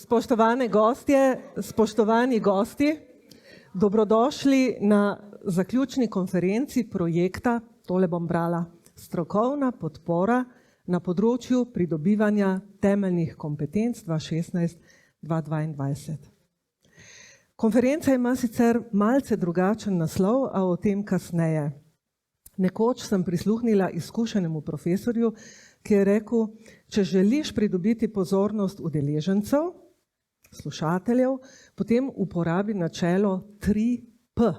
Spoštovane gostje, spoštovani gosti, dobrodošli na zaključni konferenci projekta, tole bom brala, strokovna podpora na področju pridobivanja temeljnih kompetenc 2016-2022. Konferenca ima sicer malce drugačen naslov, a o tem kasneje. Nekoč sem prisluhnila izkušenemu profesorju, ki je rekel, če želiš pridobiti pozornost udeležencev, slušateljev, potem uporabi načelo 3P.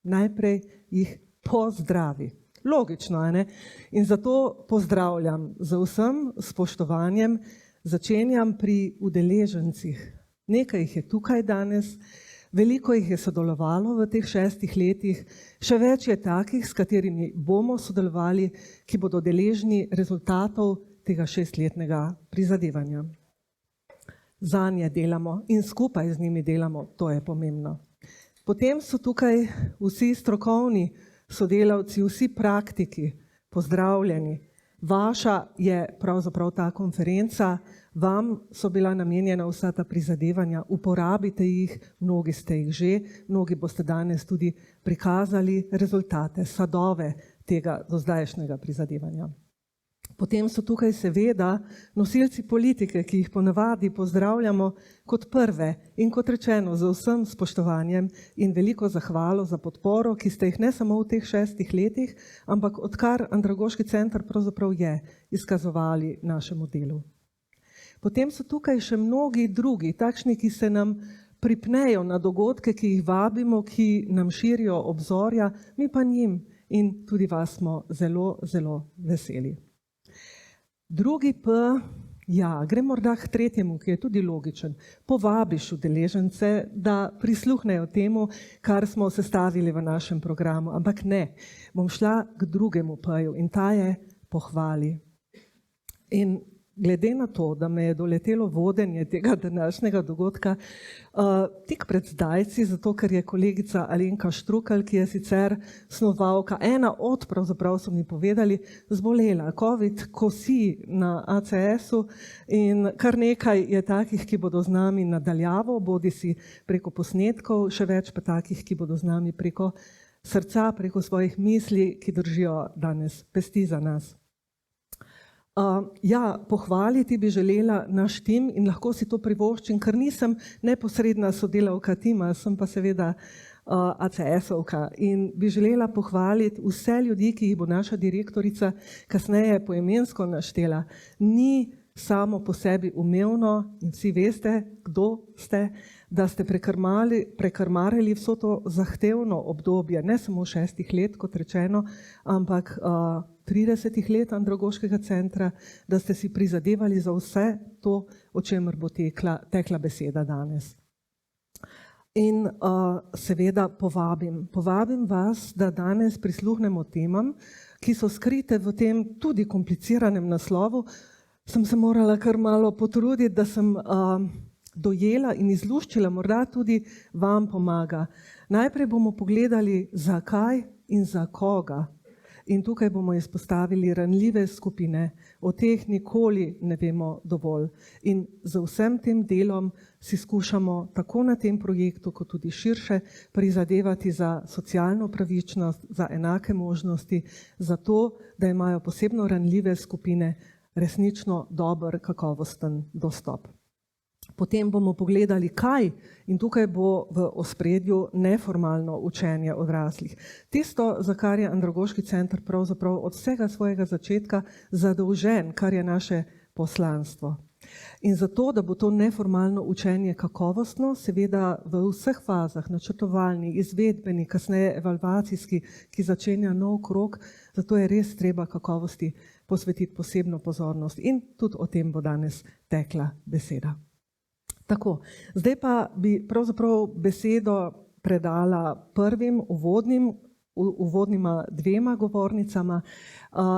Najprej jih pozdravi. Logično, a ne? In zato pozdravljam z vsem spoštovanjem, začenjam pri udeležencih. Nekaj jih je tukaj danes, veliko jih je sodelovalo v teh 6 letih, še več je takih, s katerimi bomo sodelovali, ki bodo deležni rezultatov tega 6-letnega prizadevanja. Zanje delamo in skupaj z njimi delamo, to je pomembno. Potem so tukaj vsi strokovni sodelavci, vsi praktiki, pozdravljeni. Vaša je pravzaprav ta konferenca, vam so bila namenjena vsa ta prizadevanja, uporabite jih, mnogi ste jih že, mnogi boste danes tudi prikazali rezultate, sadove tega dozdajšnjega prizadevanja. Potem so tukaj seveda nosilci politike, ki jih ponavadi pozdravljamo kot prve in kot rečeno z vsem spoštovanjem in veliko zahvalo za podporo, ki ste jih ne samo v teh 6 letih, ampak odkar Andragoški center pravzaprav je izkazovali našemu delu. Potem so tukaj še mnogi drugi, takšni, ki se nam pripnejo na dogodke, ki jih vabimo, ki nam širijo obzorja, mi pa njim in tudi vas smo zelo, zelo veseli. Drugi P, ja, gre morda k tretjemu, ki je tudi logičen. Povabiš udeležence, da prisluhnejo temu, kar smo sestavili v našem programu. Ampak ne, bom šla k drugemu P-ju in ta je pohvali. In glede na to, da me je doletelo vodenje tega današnjega dogodka tik pred zdajci, zato ker je kolegica Alenka Štrukelj, ki je sicer snovalka, ena od, pravzaprav so mi povedali, zbolela COVID, kosi na ACS-u in kar nekaj je takih, ki bodo z nami nadaljavo, bodisi preko posnetkov, še več pa takih, ki bodo z nami preko srca, preko svojih misli, ki držijo danes pesti za nas. Ja, pohvaliti bi želela naš tim in lahko si to privoščim, ker nisem neposredna sodelavka tima, sem pa seveda ACS-ovka in bi želela pohvaliti vse ljudi, ki jih bo naša direktorica kasneje poimensko naštela. Ni samo po sebi umevno in vsi veste, kdo ste, da ste prekrmarili vso to zahtevno obdobje, ne samo 6 let, kot rečeno, ampak 30 let Andragoškega centra, da ste si prizadevali za vse to, o čemer bo tekla beseda danes. In seveda povabim vas, da danes prisluhnemo temam, ki so skrite v tem tudi kompliciranem naslovu. Sem se morala kar malo potruditi, da sem dojela in izluščila, morda tudi vam pomaga. Najprej bomo pogledali, zakaj in za koga. In tukaj bomo izpostavili ranljive skupine, o teh nikoli ne vemo dovolj. In za vsem tem delom si skušamo tako na tem projektu, kot tudi širše prizadevati za socialno pravičnost, za enake možnosti, za to, da imajo posebno ranljive skupine resnično dober, kakovosten dostop. Potem bomo pogledali, kaj, in tukaj bo v ospredju neformalno učenje odraslih. Tisto, za kar je Andragoški center pravzaprav od vsega svojega začetka zadolžen, kar je naše poslanstvo. In zato, da bo to neformalno učenje kakovostno, seveda v vseh fazah, načrtovalni, izvedbeni, kasneje evalvacijski, ki začenja nov krog, zato je res treba kakovosti posvetiti posebno pozornost. In tudi o tem bo danes tekla beseda. Tako, zdaj pa bi pravzaprav besedo predala prvim uvodnim uvodnima dvema govornicama,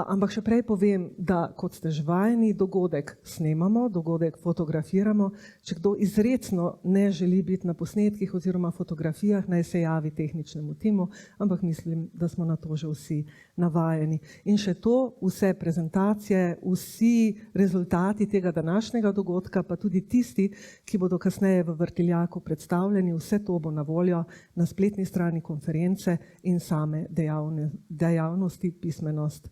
ampak še prej povem, da kot ste že vajeni, dogodek snemamo, dogodek fotografiramo. Če kdo izrecno ne želi biti na posnetkih oziroma fotografijah, naj se javi tehničnemu timu, ampak mislim, da smo na to že vsi navajeni. In še to, vse prezentacije, vsi rezultati tega današnjega dogodka, pa tudi tisti, ki bodo kasneje v Vrtiljaku predstavljeni, vse to bo na voljo na spletni strani konference in same dejavnosti Pismenost